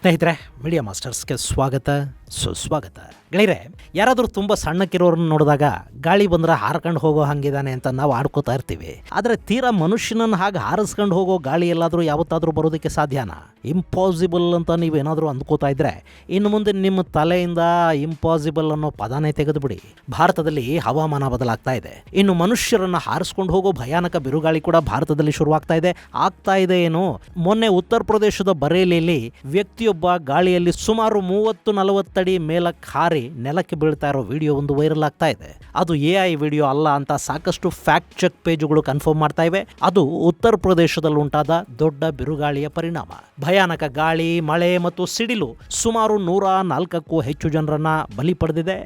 ಸ್ನೇಹಿತರೆ, ಮೀಡಿಯಾ ಮಾಸ್ಟರ್ಸ್ಗೆ ಸ್ವಾಗತ ಸುಸ್ವಾಗತ. ಗೆಳೆಯರೆ, ಯಾರಾದರೂ ತುಂಬ ಸಣ್ಣಕ್ಕಿರೋರನ್ನ ನೋಡಿದಾಗ ಗಾಳಿ ಬಂದರೆ ಹಾರ್ಕೊಂಡು ಹೋಗೋ ಹಂಗಿದಾನೆ ಅಂತ ನಾವು ಆಡ್ಕೋತಾ ಇರ್ತೀವಿ. ಆದರೆ ತೀರಾ ಮನುಷ್ಯನನ್ನು ಹಾಗೆ ಹಾರಿಸ್ಕೊಂಡು ಹೋಗೋ ಗಾಳಿ ಎಲ್ಲಾದರೂ ಯಾವತ್ತಾದರೂ ಬರೋದಕ್ಕೆ ಸಾಧ್ಯನಾ? ಇಂಪಾಸಿಬಲ್ ಅಂತ ನೀವೇನಾದರೂ ಅಂದ್ಕೋತಾ ಇದ್ರೆ ಇನ್ನು ಮುಂದೆ ನಿಮ್ಮ ತಲೆಯಿಂದ ಇಂಪಾಸಿಬಲ್ ಅನ್ನೋ ಪದಾನೇ ತೆಗೆದುಬಿಡಿ. ಭಾರತದಲ್ಲಿ ಹವಾಮಾನ ಬದಲಾಗ್ತಾ ಇದೆ. ಇನ್ನು ಮನುಷ್ಯರನ್ನು ಹಾರಿಸ್ಕೊಂಡು ಹೋಗೋ ಭಯಾನಕ ಬಿರುಗಾಳಿ ಕೂಡ ಭಾರತದಲ್ಲಿ ಶುರುವಾಗ್ತಾ ಇದೆ ಏನೋ. ಮೊನ್ನೆ ಉತ್ತರ ಪ್ರದೇಶದ ಬರೇಲಿಯಲ್ಲಿ ವ್ಯಕ್ತಿಯೊಬ್ಬ ಗಾಳಿಯಲ್ಲಿ ಸುಮಾರು 30-40 ಅಡಿ ಮೇಲಕ್ಕೆ ಹಾರಿ ನೆಲಕ್ಕೆ ಬೀಳ್ತಾ ಇರೋ ವಿಡಿಯೋ ಒಂದು ವೈರಲ್ ಆಗ್ತಾ ಇದೆ. ಅದು AI ವಿಡಿಯೋ ಅಲ್ಲ ಅಂತ ಸಾಕಷ್ಟು ಫ್ಯಾಕ್ಟ್ ಚೆಕ್ ಪೇಜ್ಗಳು ಕನ್ಫರ್ಮ್ ಮಾಡ್ತಾ ಇವೆ. ಅದು ಉತ್ತರ ಪ್ರದೇಶದಲ್ಲಿ ಉಂಟಾದ ದೊಡ್ಡ ಬಿರುಗಾಳಿಯ ಪರಿಣಾಮ. ಭಯಾನಕ ಗಾಳಿ, ಮಳೆ ಮತ್ತು ಸಿಡಿಲು ಸುಮಾರು 104ಕ್ಕೂ ಹೆಚ್ಚು ಜನರನ್ನ ಬಲಿ ಪಡೆದಿದೆ.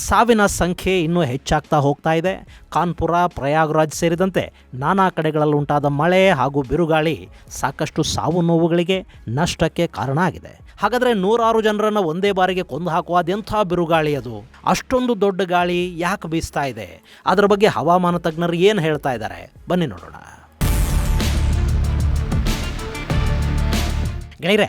ಸಾವಿನ ಸಂಖ್ಯೆ ಇನ್ನೂ ಹೆಚ್ಚಾಗ್ತಾ ಹೋಗ್ತಾ ಇದೆ. ಕಾನ್ಪುರ, ಪ್ರಯಾಗ್ರಾಜ್ ಸೇರಿದಂತೆ ನಾನಾ ಕಡೆಗಳಲ್ಲಿ ಉಂಟಾದ ಮಳೆ ಹಾಗೂ ಬಿರುಗಾಳಿ ಸಾಕಷ್ಟು ಸಾವು ನೋವುಗಳಿಗೆ, ನಷ್ಟಕ್ಕೆ ಕಾರಣ ಆಗಿದೆ. ಹಾಗಾದರೆ 106 ಜನರನ್ನು ಒಂದೇ ಬಾರಿಗೆ ಕೊಂದು ಹಾಕುವ ಅದೆಂಥ ಬಿರುಗಾಳಿ ಅದು? ಅಷ್ಟೊಂದು ದೊಡ್ಡ ಗಾಳಿ ಯಾಕೆ ಬೀಸ್ತಾ ಇದೆ? ಅದರ ಬಗ್ಗೆ ಹವಾಮಾನ ತಜ್ಞರು ಏನು ಹೇಳ್ತಾ ಇದ್ದಾರೆ, ಬನ್ನಿ ನೋಡೋಣ. ಗೆಳೆಯರೆ,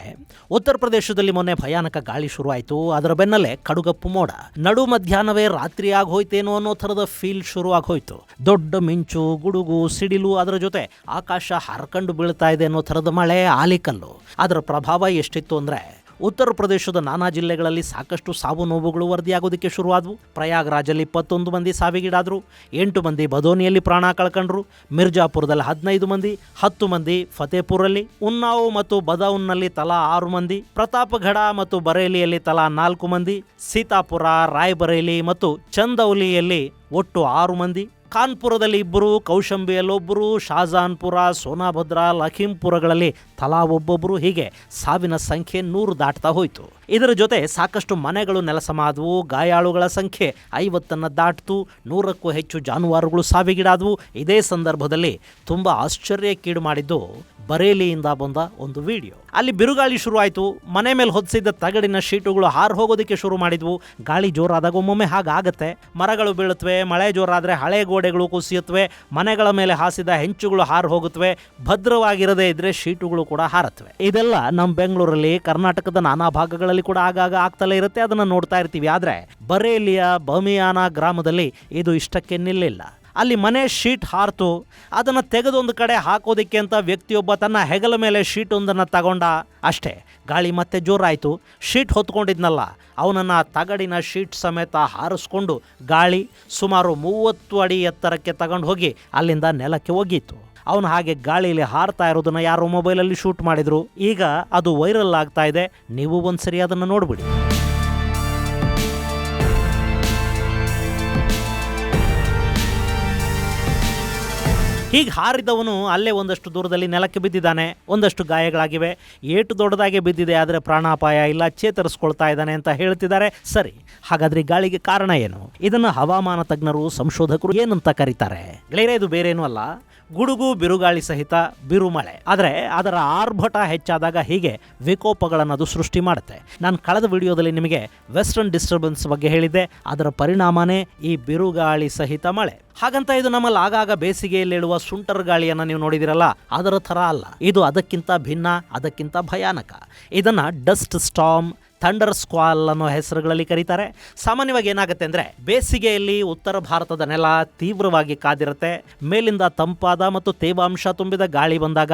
ಉತ್ತರ ಪ್ರದೇಶದಲ್ಲಿ ಮೊನ್ನೆ ಭಯಾನಕ ಗಾಳಿ ಶುರುವಾಯಿತು. ಅದರ ಬೆನ್ನಲ್ಲೇ ಕಡುಗಪ್ಪು ಮೋಡ. ನಡು ಮಧ್ಯಾಹ್ನವೇ ರಾತ್ರಿ ಆಗೋಯ್ತೇನೋ ಅನ್ನೋ ಥರದ ಫೀಲ್ ಶುರು ಆಗೋಯ್ತು. ದೊಡ್ಡ ಮಿಂಚು, ಗುಡುಗು, ಸಿಡಿಲು, ಅದರ ಜೊತೆ ಆಕಾಶ ಹರ್ಕೊಂಡು ಬೀಳ್ತಾ ಇದೆ ಅನ್ನೋ ಥರದ ಮಳೆ, ಆಲಿಕಲ್ಲು. ಅದರ ಪ್ರಭಾವ ಎಷ್ಟಿತ್ತು ಅಂದರೆ ಉತ್ತರ ಪ್ರದೇಶದ ನಾನಾ ಜಿಲ್ಲೆಗಳಲ್ಲಿ ಸಾಕಷ್ಟು ಸಾವು ನೋವುಗಳು ವರದಿಯಾಗೋದಕ್ಕೆ ಶುರುವಾದವು. ಪ್ರಯಾಗ್ರಾಜಲ್ಲಿ 21 ಮಂದಿ ಸಾವಿಗೀಡಾದರು, 8 ಮಂದಿ ಬದೋನಿಯಲ್ಲಿ ಪ್ರಾಣ ಕಳ್ಕೊಂಡ್ರು, ಮಿರ್ಜಾಪುರದಲ್ಲಿ 15 ಮಂದಿ, 10 ಮಂದಿ ಫತೇಪುರಲ್ಲಿ, ಉನ್ನಾವ್ ಮತ್ತು ಬದೌನ್ನಲ್ಲಿ ತಲಾ 6 ಮಂದಿ, ಪ್ರತಾಪಗಢ ಮತ್ತು ಬರೇಲಿಯಲ್ಲಿ ತಲಾ 4 ಮಂದಿ, ಸೀತಾಪುರ, ರಾಯ್ಬರೇಲಿ ಮತ್ತು ಚಂದೌಲಿಯಲ್ಲಿ ಒಟ್ಟು 6 ಮಂದಿ, ಕಾನ್ಪುರದಲ್ಲಿ 2, ಕೌಶಂಬಿಯಲ್ಲೊಬ್ಬರು, ಶಾಜಾನ್ಪುರ, ಸೋನಾಭದ್ರ, ಲಖೀಂಪುರಗಳಲ್ಲಿ ತಲಾ ಒಬ್ಬೊಬ್ಬರು. ಹೀಗೆ ಸಾವಿನ ಸಂಖ್ಯೆ 100 ದಾಟ್ತಾ ಹೋಯಿತು. ಇದರ ಜೊತೆ ಸಾಕಷ್ಟು ಮನೆಗಳು ನೆಲಸಮಾದವು. ಗಾಯಾಳುಗಳ ಸಂಖ್ಯೆ 50 ದಾಟಿತು. 100ಕ್ಕೂ ಹೆಚ್ಚು ಜಾನುವಾರುಗಳು ಸಾವಿಗೀಡಾದವು. ಇದೇ ಸಂದರ್ಭದಲ್ಲಿ ತುಂಬ ಆಶ್ಚರ್ಯಕ್ಕೀಡು ಮಾಡಿದ್ದು ಬರೇಲಿಯಿಂದ ಬಂದ ಒಂದು ವಿಡಿಯೋ. ಅಲ್ಲಿ ಬಿರುಗಾಳಿ ಶುರುವಾಯಿತು. ಮನೆ ಮೇಲೆ ಹೊದಿಸಿದ್ದ ತಗಡಿನ ಶೀಟುಗಳು ಹಾರು ಹೋಗೋದಕ್ಕೆ ಶುರು ಮಾಡಿದ್ವು. ಗಾಳಿ ಜೋರಾದಾಗ ಒಮ್ಮೊಮ್ಮೆ ಹಾಗಾಗತ್ತೆ. ಮರಗಳು ಬೀಳುತ್ತವೆ, ಮಳೆ ಜೋರಾದರೆ ಹಳೆ ಗೋಡೆಗಳು ಕುಸಿಯುತ್ತವೆ, ಮನೆಗಳ ಮೇಲೆ ಹಾಸಿದ ಹೆಂಚುಗಳು ಹಾರು ಹೋಗುತ್ತವೆ, ಭದ್ರವಾಗಿರದೇ ಇದ್ರೆ ಶೀಟುಗಳು ಕೂಡ ಹಾರತ್ವೆ. ಇದೆಲ್ಲ ನಮ್ಮ ಬೆಂಗಳೂರಲ್ಲಿ, ಕರ್ನಾಟಕದ ನಾನಾ ಭಾಗಗಳಲ್ಲಿ ಕೂಡ ಆಗಾಗ ಆಗ್ತಲೇ ಇರುತ್ತೆ. ಅದನ್ನು ನೋಡ್ತಾ ಇರ್ತೀವಿ. ಆದರೆ ಬರೇಲಿಯ ಬಮಿಯಾನ ಗ್ರಾಮದಲ್ಲಿ ಇದು ಇಷ್ಟಕ್ಕೆ ನಿಲ್ಲಿಲ್ಲ. ಅಲ್ಲಿ ಮನೆ ಶೀಟ್ ಹಾರ್ತು. ಅದನ್ನು ತೆಗೆದೊಂದು ಕಡೆ ಹಾಕೋದಕ್ಕೆ ಅಂತ ವ್ಯಕ್ತಿಯೊಬ್ಬ ತನ್ನ ಹೆಗಲ ಮೇಲೆ ಶೀಟೊಂದನ್ನು ತಗೊಂಡ. ಅಷ್ಟೇ, ಗಾಳಿ ಮತ್ತೆ ಜೋರಾಯಿತು. ಶೀಟ್ ಹೊತ್ಕೊಂಡಿದ್ನಲ್ಲ, ಅವನನ್ನು ತಗಡಿನ ಶೀಟ್ ಸಮೇತ ಹಾರಿಸ್ಕೊಂಡು ಗಾಳಿ ಸುಮಾರು 30 ಅಡಿ ಎತ್ತರಕ್ಕೆ ತಗೊಂಡು ಹೋಗಿ ಅಲ್ಲಿಂದ ನೆಲಕ್ಕೆ ಒಗ್ಗಿತ್ತು. ಅವನು ಹಾಗೆ ಗಾಳಿಯಲ್ಲಿ ಹಾರ್ತಾ ಇರೋದನ್ನು ಯಾರೋ ಮೊಬೈಲಲ್ಲಿ ಶೂಟ್ ಮಾಡಿದ್ರು. ಈಗ ಅದು ವೈರಲ್ ಆಗ್ತಾ ಇದೆ. ನೀವು ಒಂದ್ಸರಿ ಅದನ್ನು ನೋಡ್ಬಿಡಿ. ಹೀಗೆ ಹಾರಿದವನು ಅಲ್ಲೇ ಒಂದಷ್ಟು ದೂರದಲ್ಲಿ ನೆಲಕ್ಕೆ ಬಿದ್ದಿದ್ದಾನೆ. ಒಂದಷ್ಟು ಗಾಯಗಳಾಗಿವೆ. ಏಟು ದೊಡ್ಡದಾಗಿ ಬಿದ್ದಿದೆ, ಆದರೆ ಪ್ರಾಣಾಪಾಯ ಇಲ್ಲ, ಚೇತರಿಸ್ಕೊಳ್ತಾ ಇದ್ದಾನೆ ಅಂತ ಹೇಳ್ತಿದ್ದಾರೆ. ಸರಿ, ಹಾಗಾದ್ರೆ ಗಾಳಿಗೆ ಕಾರಣ ಏನು? ಇದನ್ನು ಹವಾಮಾನ ತಜ್ಞರು, ಸಂಶೋಧಕರು ಏನಂತ ಕರೀತಾರೆ? ಗೆಳೆಯರೆ, ಇದು ಬೇರೇನೂ ಅಲ್ಲ, ಗುಡುಗು, ಬಿರುಗಾಳಿ ಸಹಿತ ಬಿರುಮಳೆ. ಆದರೆ ಅದರ ಆರ್ಭಟ ಹೆಚ್ಚಾದಾಗ ಹೀಗೆ ವಿಕೋಪಗಳನ್ನದು ಸೃಷ್ಟಿ ಮಾಡುತ್ತೆ. ನಾನು ಕಳೆದ ವಿಡಿಯೋದಲ್ಲಿ ನಿಮಗೆ ವೆಸ್ಟರ್ನ್ ಡಿಸ್ಟರ್ಬೆನ್ಸ್ ಬಗ್ಗೆ ಹೇಳಿದ್ದೆ. ಅದರ ಪರಿಣಾಮನೇ ಈ ಬಿರುಗಾಳಿ ಸಹಿತ ಮಳೆ. ಹಾಗಂತ ಇದು ನಮ್ಮಲ್ಲಿ ಆಗಾಗ ಬೇಸಿಗೆಯಲ್ಲಿ ಹೇಳುವ ಸುಂಟರ್ ಗಾಳಿಯನ್ನು ನೀವು ನೋಡಿದಿರಲ್ಲ, ಅದರ ಥರ ಅಲ್ಲ. ಇದು ಅದಕ್ಕಿಂತ ಭಿನ್ನ, ಅದಕ್ಕಿಂತ ಭಯಾನಕ. ಇದನ್ನು ಡಸ್ಟ್ ಸ್ಟಾರ್ಮ್, ಥಂಡರ್ ಸ್ಕ್ವಾಲ್ ಅನ್ನೋ ಹೆಸರುಗಳಲ್ಲಿ ಕರೀತಾರೆ. ಸಾಮಾನ್ಯವಾಗಿ ಏನಾಗುತ್ತೆ ಅಂದರೆ, ಬೇಸಿಗೆಯಲ್ಲಿ ಉತ್ತರ ಭಾರತದ ನೆಲ ತೀವ್ರವಾಗಿ ಕಾದಿರುತ್ತೆ. ಮೇಲಿಂದ ತಂಪಾದ ಮತ್ತು ತೇವಾಂಶ ತುಂಬಿದ ಗಾಳಿ ಬಂದಾಗ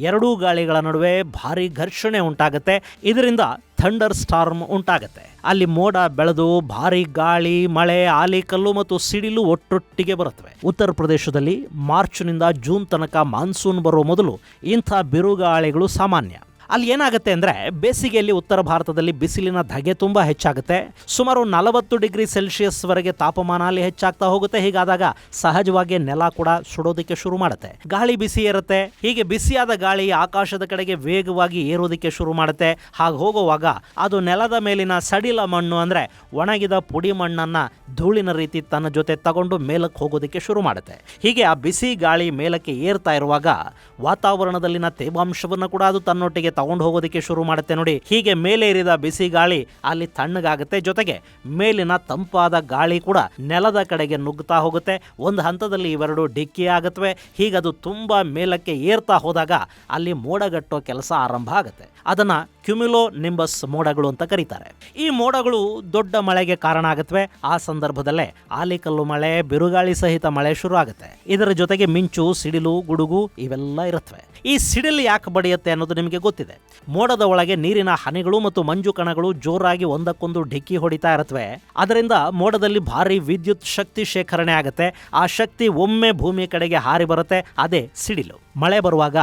ಎರಡೂ ಗಾಳಿಗಳ ನಡುವೆ ಭಾರಿ ಘರ್ಷಣೆ ಉಂಟಾಗುತ್ತೆ. ಇದರಿಂದ ಥಂಡರ್ ಸ್ಟಾರ್ಮ್ ಉಂಟಾಗುತ್ತೆ. ಅಲ್ಲಿ ಮೋಡ ಬೆಳೆದು ಭಾರಿ ಗಾಳಿ, ಮಳೆ, ಆಲಿಕಲ್ಲು ಮತ್ತು ಸಿಡಿಲು ಒಟ್ಟೊಟ್ಟಿಗೆ ಬರುತ್ತವೆ. ಉತ್ತರ ಪ್ರದೇಶದಲ್ಲಿ ಮಾರ್ಚ್ನಿಂದ ಜೂನ್ ತನಕ ಮಾನ್ಸೂನ್ ಬರೋ ಮೊದಲು ಇಂಥ ಬಿರುಗಾಳಿಗಳು ಸಾಮಾನ್ಯ. ಅಲ್ಲಿ ಏನಾಗುತ್ತೆ ಅಂದರೆ, ಬೇಸಿಗೆಯಲ್ಲಿ ಉತ್ತರ ಭಾರತದಲ್ಲಿ ಬಿಸಿಲಿನ ಧಗೆ ತುಂಬ ಹೆಚ್ಚಾಗುತ್ತೆ. ಸುಮಾರು 40 ಡಿಗ್ರಿ ಸೆಲ್ಸಿಯಸ್ವರೆಗೆ ತಾಪಮಾನ ಅಲ್ಲಿ ಹೆಚ್ಚಾಗ್ತಾ ಹೋಗುತ್ತೆ. ಹೀಗಾದಾಗ ಸಹಜವಾಗಿ ನೆಲ ಕೂಡ ಸುಡೋದಕ್ಕೆ ಶುರು ಮಾಡುತ್ತೆ. ಗಾಳಿ ಬಿಸಿ ಇರುತ್ತೆ. ಹೀಗೆ ಬಿಸಿಯಾದ ಗಾಳಿ ಆಕಾಶದ ಕಡೆಗೆ ವೇಗವಾಗಿ ಏರೋದಕ್ಕೆ ಶುರು ಮಾಡುತ್ತೆ. ಹಾಗೆ ಹೋಗುವಾಗ ಅದು ನೆಲದ ಮೇಲಿನ ಸಡಿಲ ಮಣ್ಣು ಅಂದರೆ ಒಣಗಿದ ಪುಡಿ ಮಣ್ಣನ್ನು ಧೂಳಿನ ರೀತಿ ತನ್ನ ಜೊತೆ ತಗೊಂಡು ಮೇಲಕ್ಕೆ ಹೋಗೋದಕ್ಕೆ ಶುರು ಮಾಡುತ್ತೆ. ಹೀಗೆ ಆ ಬಿಸಿ ಗಾಳಿ ಮೇಲಕ್ಕೆ ಏರ್ತಾ ಇರುವಾಗ ವಾತಾವರಣದಲ್ಲಿನ ತೇವಾಂಶವನ್ನು ಕೂಡ ಅದು ತನ್ನೊಟ್ಟಿಗೆ ತಗೊಂಡು ಹೋಗೋದಕ್ಕೆ ಶುರು ಮಾಡುತ್ತೆ ನೋಡಿ. ಹೀಗೆ ಮೇಲೆ ಏರಿದ ಬಿಸಿ ಗಾಳಿ ಅಲ್ಲಿ ತಣ್ಣಗಾಗುತ್ತೆ, ಜೊತೆಗೆ ಮೇಲಿನ ತಂಪಾದ ಗಾಳಿ ಕೂಡ ನೆಲದ ಕಡೆಗೆ ನುಗ್ಗುತ್ತಾ ಹೋಗುತ್ತೆ. ಒಂದು ಹಂತದಲ್ಲಿ ಇವೆರಡು ಡಿಕ್ಕಿ ಆಗುತ್ತವೆ. ಹೀಗದು ತುಂಬಾ ಮೇಲಕ್ಕೆ ಏರ್ತಾ ಹೋದಾಗ ಅಲ್ಲಿ ಮೋಡಗಟ್ಟೋ ಕೆಲಸ ಆರಂಭ ಆಗುತ್ತೆ. ಅದನ್ನ ಕ್ಯುಮ್ಯುಲೋ ನಿಂಬಸ್ ಮೋಡಗಳು ಅಂತ ಕರೀತಾರೆ. ಈ ಮೋಡಗಳು ದೊಡ್ಡ ಮಳೆಗೆ ಕಾರಣ ಆಗುತ್ತವೆ. ಆ ಸಂದರ್ಭದಲ್ಲೇ ಆಲಿಕಲ್ಲು ಮಳೆ, ಬಿರುಗಾಳಿ ಸಹಿತ ಮಳೆ ಶುರು ಆಗುತ್ತೆ. ಇದರ ಜೊತೆಗೆ ಮಿಂಚು, ಸಿಡಿಲು, ಗುಡುಗು ಇವೆಲ್ಲ ಇರುತ್ತವೆ. ಈ ಸಿಡಿಲು ಯಾಕೆ ಬಡಿಯುತ್ತೆ ಅನ್ನೋದು ನಿಮಗೆ ಗೊತ್ತಿದೆ. ಮೋಡದ ಒಳಗೆ ನೀರಿನ ಹನಿಗಳು ಮತ್ತು ಮಂಜು ಕಣಗಳು ಜೋರಾಗಿ ಒಂದಕ್ಕೊಂದು ಡಿಕ್ಕಿ ಹೊಡಿತಾ ಇರುತ್ತವೆ. ಅದರಿಂದ ಮೋಡದಲ್ಲಿ ಭಾರಿ ವಿದ್ಯುತ್ ಶಕ್ತಿ ಶೇಖರಣೆ ಆಗುತ್ತೆ. ಆ ಶಕ್ತಿ ಒಮ್ಮೆ ಭೂಮಿ ಕಡೆಗೆ ಹಾರಿ ಬರುತ್ತೆ. ಅದೇ ಸಿಡಿಲು. ಮಳೆ ಬರುವಾಗ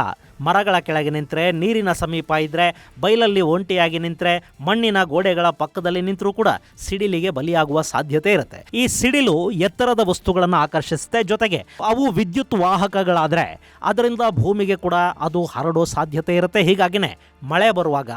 ಮರಗಳ ಕೆಳಗೆ ನಿಂತರೆ, ನೀರಿನ ಸಮೀಪ ಇದ್ರೆ, ಬಯಲಲ್ಲಿ ಒಂಟಿಯಾಗಿ ನಿಂತರೆ, ಮಣ್ಣಿನ ಗೋಡೆಗಳ ಪಕ್ಕದಲ್ಲಿ ನಿಂತರೂ ಕೂಡ ಸಿಡಿಲಿಗೆ ಬಲಿಯಾಗುವ ಸಾಧ್ಯತೆ ಇರುತ್ತೆ. ಈ ಸಿಡಿಲು ಎತ್ತರದ ವಸ್ತುಗಳನ್ನು ಆಕರ್ಷಿಸುತ್ತೆ. ಜೊತೆಗೆ ಅವು ವಿದ್ಯುತ್ ವಾಹಕಗಳಾದ್ರೆ ಅದರಿಂದ ಭೂಮಿಗೆ ಕೂಡ ಅದು ಹರಡೋ ಸಾಧ್ಯತೆ ಇರುತ್ತೆ. ಹೀಗಾಗಿನೇ ಮಳೆ ಬರುವಾಗ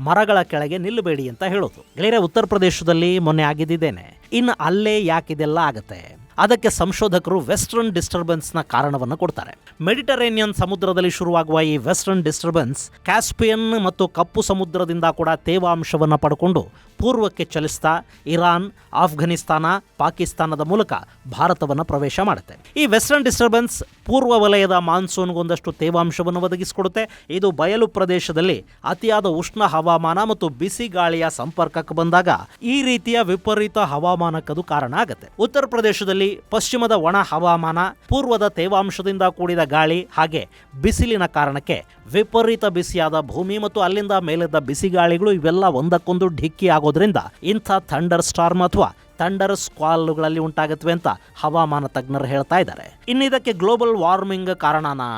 ಮರಗಳ ಕೆಳಗೆ ನಿಲ್ಲಬೇಡಿ ಅಂತ ಹೇಳೋದು. ಗೆಳೆಯರೆ, ಉತ್ತರ ಪ್ರದೇಶದಲ್ಲಿ ಮೊನ್ನೆ ಆಗಿದ್ದೇನೆ. ಇನ್ನು ಅಲ್ಲೇ ಯಾಕಿದೆಲ್ಲ ಆಗುತ್ತೆ? ಅದಕ್ಕೆ ಸಂಶೋಧಕರು ವೆಸ್ಟರ್ನ್ ಡಿಸ್ಟರ್ಬೆನ್ಸ್ನ ಕಾರಣವನ್ನು ಕೊಡ್ತಾರೆ. ಮೆಡಿಟರೇನಿಯನ್ ಸಮುದ್ರದಲ್ಲಿ ಶುರುವಾಗುವ ಈ ವೆಸ್ಟರ್ನ್ ಡಿಸ್ಟರ್ಬೆನ್ಸ್ ಕ್ಯಾಸ್ಪಿಯನ್ ಮತ್ತು ಕಪ್ಪು ಸಮುದ್ರದಿಂದ ಕೂಡ ತೇವಾಂಶವನ್ನು ಪಡ್ಕೊಂಡು ಪೂರ್ವಕ್ಕೆ ಚಲಿಸ್ತಾ ಇರಾನ್, ಆಫ್ಘನಿಸ್ತಾನ, ಪಾಕಿಸ್ತಾನದ ಮೂಲಕ ಭಾರತವನ್ನು ಪ್ರವೇಶ ಮಾಡುತ್ತೆ. ಈ ವೆಸ್ಟರ್ನ್ ಡಿಸ್ಟರ್ಬೆನ್ಸ್ ಪೂರ್ವ ವಲಯದ ಮಾನ್ಸೂನ್ಗೊಂದಷ್ಟು ತೇವಾಂಶವನ್ನು ಒದಗಿಸಿಕೊಡುತ್ತೆ. ಇದು ಬಯಲು ಪ್ರದೇಶದಲ್ಲಿ ಅತಿಯಾದ ಉಷ್ಣ ಹವಾಮಾನ ಮತ್ತು ಬಿಸಿ ಗಾಳಿಯ ಸಂಪರ್ಕಕ್ಕೆ ಬಂದಾಗ ಈ ರೀತಿಯ ವಿಪರೀತ ಹವಾಮಾನಕ್ಕದು ಕಾರಣ ಆಗುತ್ತೆ. ಉತ್ತರ ಪ್ರದೇಶದಲ್ಲಿ ಪಶ್ಚಿಮದ ಒಣ ಹವಾಮಾನ, ಪೂರ್ವದ ತೇವಾಂಶದಿಂದ ಕೂಡಿದ ಗಾಳಿ ಹಾಗೆ ಬಿಸಿಲಿನ ಕಾರಣಕ್ಕೆ ವಿಪರೀತ ಬಿಸಿಯಾದ ಭೂಮಿ ಮತ್ತು ಅಲ್ಲಿಂದ ಮೇಲೆದ್ದ ಬಿಸಿ ಗಾಳಿಗಳು ಇವೆಲ್ಲ ಒಂದಕ್ಕೊಂದು ಡಿಕ್ಕಿ ಆಗೋದ್ರಿಂದ ಇಂಥ ಥಂಡರ್ ಸ್ಟಾರ್ಮ್ ಅಥವಾ ಥಂಡರ್ ಸ್ಕ್ವಾಲ್ಗಳಲ್ಲಿ ಉಂಟಾಗುತ್ತವೆ ಅಂತ ಹವಾಮಾನ ತಜ್ಞರು ಹೇಳ್ತಾ ಇದ್ದಾರೆ. ಇನ್ನಿದಕ್ಕೆ ಗ್ಲೋಬಲ್ ವಾರ್ಮಿಂಗ್ ಕಾರಣನಾ?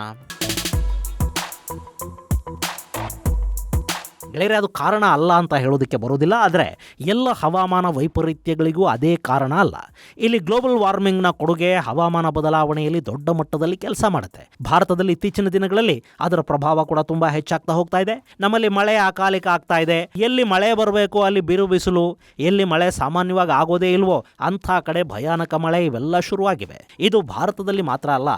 ಗೆಳೆಯರೆ, ಅದು ಕಾರಣ ಅಲ್ಲ ಅಂತ ಹೇಳೋದಕ್ಕೆ ಬರೋದಿಲ್ಲ. ಆದರೆ ಎಲ್ಲ ಹವಾಮಾನ ವೈಪರೀತ್ಯಗಳಿಗೂ ಅದೇ ಕಾರಣ ಅಲ್ಲ. ಇಲ್ಲಿ ಗ್ಲೋಬಲ್ ವಾರ್ಮಿಂಗ್ನ ಕೊಡುಗೆ ಹವಾಮಾನ ಬದಲಾವಣೆಯಲ್ಲಿ ದೊಡ್ಡ ಮಟ್ಟದಲ್ಲಿ ಕೆಲಸ ಮಾಡುತ್ತೆ. ಭಾರತದಲ್ಲಿ ಇತ್ತೀಚಿನ ದಿನಗಳಲ್ಲಿ ಅದರ ಪ್ರಭಾವ ಕೂಡ ತುಂಬಾ ಹೆಚ್ಚಾಗ್ತಾ ಹೋಗ್ತಾ ಇದೆ. ನಮ್ಮಲ್ಲಿ ಮಳೆ ಅಕಾಲಿಕ ಆಗ್ತಾ ಇದೆ. ಎಲ್ಲಿ ಮಳೆ ಬರಬೇಕು ಅಲ್ಲಿ ಬಿರು ಬಿಸಿಲು, ಎಲ್ಲಿ ಮಳೆ ಸಾಮಾನ್ಯವಾಗಿ ಆಗೋದೇ ಇಲ್ವೋ ಅಂಥ ಕಡೆ ಭಯಾನಕ ಮಳೆ ಇವೆಲ್ಲ ಶುರುವಾಗಿವೆ. ಇದು ಭಾರತದಲ್ಲಿ ಮಾತ್ರ ಅಲ್ಲ,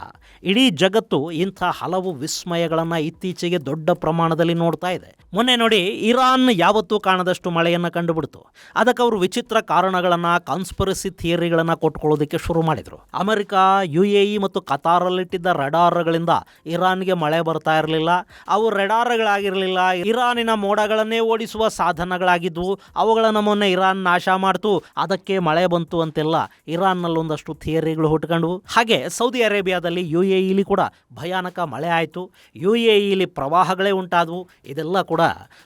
ಇಡೀ ಜಗತ್ತು ಇಂಥ ಹಲವು ವಿಸ್ಮಯಗಳನ್ನು ಇತ್ತೀಚೆಗೆ ದೊಡ್ಡ ಪ್ರಮಾಣದಲ್ಲಿ ನೋಡ್ತಾ ಇದೆ. ಮೊನ್ನೆ ನೋಡಿ, ಇರಾನ್ ಯಾವತ್ತೂ ಕಾಣದಷ್ಟು ಮಳೆಯನ್ನು ಕಂಡುಬಿಡ್ತು. ಅದಕ್ಕೆ ಅವರು ವಿಚಿತ್ರ ಕಾರಣಗಳನ್ನು, ಕಾನ್ಸ್ಪಿರಸಿ ಥಿಯರಿಗಳನ್ನು ಕೊಟ್ಕೊಳ್ಳೋದಕ್ಕೆ ಶುರು ಮಾಡಿದರು. ಅಮೆರಿಕ, UAE ಮತ್ತು ಕತಾರಲ್ಲಿಟ್ಟಿದ್ದ ರೆಡಾರ್ಗಳಿಂದ ಇರಾನ್ಗೆ ಮಳೆ ಬರ್ತಾ ಇರಲಿಲ್ಲ. ಅವು ರೆಡಾರ್ಗಳಾಗಿರಲಿಲ್ಲ, ಇರಾನಿನ ಮೋಡಗಳನ್ನೇ ಓಡಿಸುವ ಸಾಧನಗಳಾಗಿದ್ವು. ಅವುಗಳನ್ನು ಮೊನ್ನೆ ಇರಾನ್ ನಾಶ ಮಾಡ್ತು, ಅದಕ್ಕೆ ಮಳೆ ಬಂತು ಅಂತೆಲ್ಲ ಇರಾನ್ನಲ್ಲಿ ಒಂದಷ್ಟು ಥಿಯರಿಗಳು ಹುಟ್ಕೊಂಡ್ವು. ಹಾಗೆ ಸೌದಿ ಅರೇಬಿಯಾದಲ್ಲಿ, UAEಲಿ ಕೂಡ ಭಯಾನಕ ಮಳೆ ಆಯಿತು. UAEಲಿ ಪ್ರವಾಹಗಳೇ ಉಂಟಾದವು. ಇದೆಲ್ಲ ಕೂಡ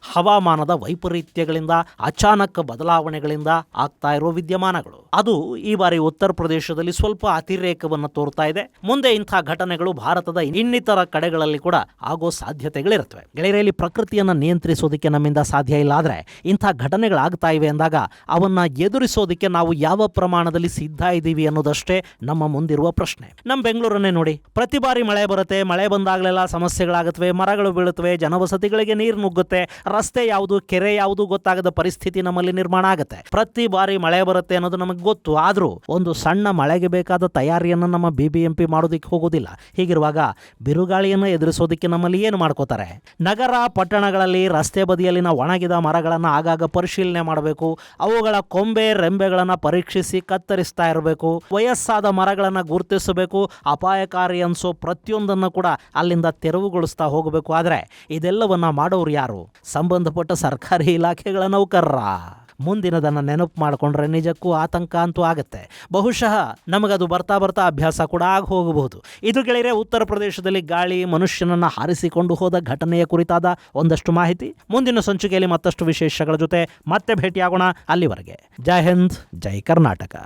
ಹವಾಮಾನದ ವೈಪರೀತ್ಯಗಳಿಂದ, ಅಚಾನಕ್ ಬದಲಾವಣೆಗಳಿಂದ ಆಗ್ತಾ ಇರುವ ವಿದ್ಯಮಾನಗಳು. ಅದು ಈ ಬಾರಿ ಉತ್ತರ ಪ್ರದೇಶದಲ್ಲಿ ಸ್ವಲ್ಪ ಅತಿರೇಕವನ್ನು ತೋರ್ತಾ ಇದೆ. ಮುಂದೆ ಇಂಥ ಘಟನೆಗಳು ಭಾರತದ ಇನ್ನಿತರ ಕಡೆಗಳಲ್ಲಿ ಕೂಡ ಆಗೋ ಸಾಧ್ಯತೆಗಳಿರುತ್ತವೆ. ಗೆಳೆಯರಲ್ಲಿ, ಪ್ರಕೃತಿಯನ್ನು ನಿಯಂತ್ರಿಸೋದಕ್ಕೆ ನಮ್ಮಿಂದ ಸಾಧ್ಯ ಇಲ್ಲ. ಆದರೆ ಇಂಥ ಘಟನೆಗಳಾಗ್ತಾ ಇವೆ ಅಂದಾಗ ಅವನ್ನ ಎದುರಿಸೋದಕ್ಕೆ ನಾವು ಯಾವ ಪ್ರಮಾಣದಲ್ಲಿ ಸಿದ್ಧ ಇದ್ದೀವಿ ಅನ್ನೋದಷ್ಟೇ ನಮ್ಮ ಮುಂದಿರುವ ಪ್ರಶ್ನೆ. ನಮ್ಮ ಬೆಂಗಳೂರನ್ನೇ ನೋಡಿ, ಪ್ರತಿ ಬಾರಿ ಮಳೆ ಬರುತ್ತೆ. ಮಳೆ ಬಂದಾಗಲೆಲ್ಲ ಸಮಸ್ಯೆಗಳಾಗುತ್ತವೆ, ಮರಗಳು ಬೀಳುತ್ತವೆ, ಜನವಸತಿಗಳಿಗೆ ನೀರು ನುಗ್ಗುತ್ತೆ, ರಸ್ತೆ ಯಾವುದು, ಕೆರೆ ಯಾವುದು ಗೊತ್ತಾಗದ ಪರಿಸ್ಥಿತಿ ನಮ್ಮಲ್ಲಿ ನಿರ್ಮಾಣ ಆಗುತ್ತೆ. ಪ್ರತಿ ಬಾರಿ ಮಳೆ ಬರುತ್ತೆ ಅನ್ನೋದು ನಮಗೆ ಗೊತ್ತು. ಆದರೂ ಒಂದು ಸಣ್ಣ ಮಳೆಗೆ ಬೇಕಾದ ತಯಾರಿಯನ್ನು ನಮ್ಮ BBMP ಮಾಡೋದಕ್ಕೆ ಹೋಗೋದಿಲ್ಲ. ಹೀಗಿರುವಾಗ ಬಿರುಗಾಳಿಯನ್ನು ಎದುರಿಸೋದಕ್ಕೆ ನಮ್ಮಲ್ಲಿ ಏನು ಮಾಡ್ಕೋತಾರೆ? ನಗರ ಪಟ್ಟಣಗಳಲ್ಲಿ ರಸ್ತೆ ಬದಿಯಲ್ಲಿನ ಒಣಗಿದ ಮರಗಳನ್ನು ಆಗಾಗ ಪರಿಶೀಲನೆ ಮಾಡಬೇಕು. ಅವುಗಳ ಕೊಂಬೆ ರೆಂಬೆಗಳನ್ನು ಪರೀಕ್ಷಿಸಿ ಕತ್ತರಿಸ್ತಾ ಇರಬೇಕು. ವಯಸ್ಸಾದ ಮರಗಳನ್ನು ಗುರುತಿಸಬೇಕು. ಅಪಾಯಕಾರಿ ಅನ್ಸೋ ಪ್ರತಿಯೊಂದನ್ನು ಕೂಡ ಅಲ್ಲಿಂದ ತೆರವುಗೊಳಿಸ್ತಾ ಹೋಗಬೇಕು. ಆದರೆ ಇದೆಲ್ಲವನ್ನ ಮಾಡೋರು ಯಾರು? ಸಂಬಂಧಪಟ್ಟ ಸರ್ಕಾರಿ ಇಲಾಖೆಗಳ ನೌಕರರ. ಮುಂದಿನದನ್ನು ನೆನಪು ಮಾಡಿಕೊಂಡ್ರೆ ನಿಜಕ್ಕೂ ಆತಂಕ ಅಂತೂ ಆಗುತ್ತೆ. ಬಹುಶಃ ನಮಗದು ಬರ್ತಾ ಬರ್ತಾ ಅಭ್ಯಾಸ ಕೂಡ ಆಗಿ ಹೋಗಬಹುದು. ಇದು ಗೆಳೆಯರೆ, ಉತ್ತರ ಪ್ರದೇಶದಲ್ಲಿ ಗಾಳಿ ಮನುಷ್ಯನನ್ನು ಹಾರಿಸಿಕೊಂಡು ಹೋದ ಘಟನೆಯ ಕುರಿತಾದ ಒಂದಷ್ಟು ಮಾಹಿತಿ. ಮುಂದಿನ ಸಂಚಿಕೆಯಲ್ಲಿ ಮತ್ತಷ್ಟು ವಿಶೇಷಗಳ ಜೊತೆ ಮತ್ತೆ ಭೇಟಿಯಾಗೋಣ. ಅಲ್ಲಿವರೆಗೆ ಜೈ ಹಿಂದ್, ಜೈ ಕರ್ನಾಟಕ.